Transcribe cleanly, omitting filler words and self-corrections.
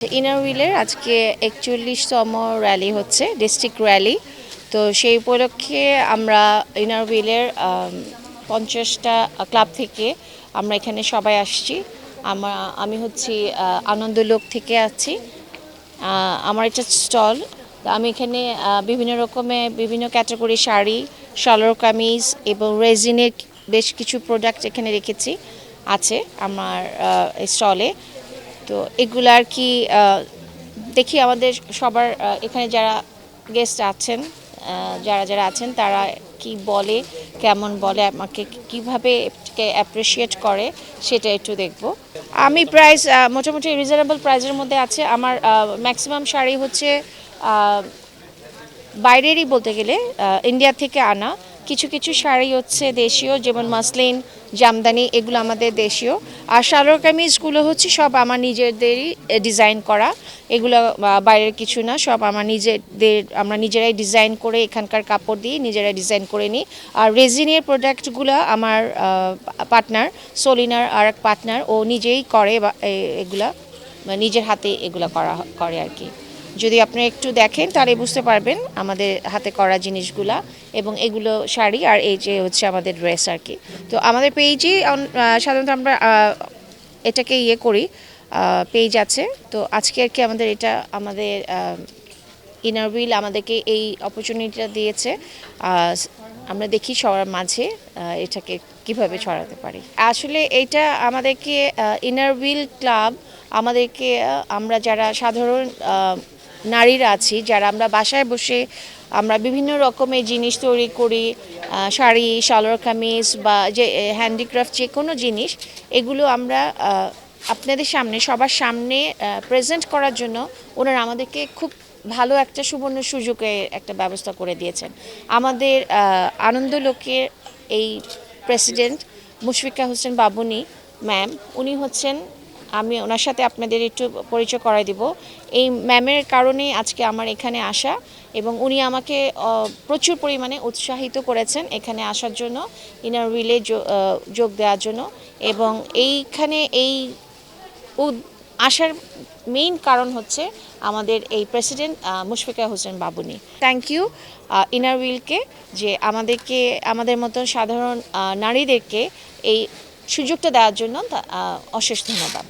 Inner হুইলের আজকে ৪১তম rally হচ্ছে, ডিস্ট্রিক্ট র্যালি। তো সেই উপলক্ষে আমরা ইনার হুইলের ৫০টা ক্লাব থেকে আমরা এখানে সবাই আসছি। আমি হচ্ছি আনন্দলোক থেকে আছি। আমার এটা স্টল। আমি এখানে বিভিন্ন রকমের বিভিন্ন ক্যাটাগরি শাড়ি, সালোয়ার কামিজ এবং রেজিনের বেশ কিছু প্রোডাক্ট এখানে রেখেছি আছে আমার স্টলে। তো এগুলো আর কি দেখি আমাদের সবার এখানে যারা গেস্ট আছেন, যারা যারা আছেন তারা কি বলে, কেমন বলে, আমাকে কিভাবে অ্যাপ্রিসিয়েট করে সেটা একটু দেখব। আমি প্রাইস মোটামুটি রিজনেবল প্রাইসের মধ্যে আছে। আমার ম্যাক্সিমাম শাড়ি হচ্ছে বাইরেরই বলতে গেলে ইন্ডিয়া থেকে আনা। কিছু কিছু শাড়ি হচ্ছে দেশীয়, যেমন মাসলিন, জামদানি, এগুলো আমাদের দেশীয়। আর সালোয়ার কামিজগুলো হচ্ছে সব আমার নিজেদেরই ডিজাইন করা। এগুলো বাইরের কিছু না, সব আমরা নিজেরাই ডিজাইন করে এখানকার কাপড় দিয়ে নিজেরাই ডিজাইন করে নিই। আর রেজিনের প্রোডাক্টগুলো আমার পার্টনার সলিনার আর এক পার্টনার, ও নিজেই করে এগুলা, নিজের হাতে এগুলা করে আর কি। যদি আপনি একটু দেখেন তাহলে বুঝতে পারবেন আমাদের হাতে করা জিনিসগুলা, এবং এগুলো শাড়ি আর এই যে হচ্ছে আমাদের ড্রেস আর কি। তো আমাদের পেজে সাধারণত আমরা এটাকে করি, পেজ আছে। তো আজকে আর কি আমাদের ইনার হুইল আমাদেরকে এই অপরচুনিটিটা দিয়েছে। আমরা দেখি সবার মাঝে এটাকে কিভাবে ছড়াতে পারি। আসলে এটা আমাদেরকে ইনার হুইল ক্লাব আমাদেরকে, আমরা যারা সাধারণ নারীরা আছি, যারা আমরা বাসায় বসে আমরা বিভিন্ন রকমের জিনিস তৈরি করি, শাড়ি, সালোয়ার কামিজ বা যে হ্যান্ডিক্রাফট যে কোনো জিনিস, এগুলো আমরা আপনাদের সামনে সবার সামনে প্রেজেন্ট করার জন্য ওনারা আমাদেরকে খুব ভালো একটা সুবর্ণ সুযোগে একটা ব্যবস্থা করে দিয়েছেন। আমাদের আনন্দলোকের এই প্রেসিডেন্ট মুশফিকা হোসেন বাবুনি ম্যাম, উনি হচ্ছেন, আমি ওনার সাথে আপনাদের একটু পরিচয় করাই দিব। এই ম্যামের কারণে আজকে আমার এখানে আসা, এবং উনি আমাকে প্রচুর পরিমাণে উৎসাহিত করেছেন এখানে আসার জন্য, ইনার হুইলে যোগ দেওয়ার জন্য। এবং এইখানে আসার মেইন কারণ হচ্ছে আমাদের এই president Mushfika Hossain Babuni. Thank you inner হুইলকে, যে আমাদের মতন সাধারণ নারীদেরকে এই সুযোগটা দেওয়ার জন্য অশেষ ধন্যবাদ।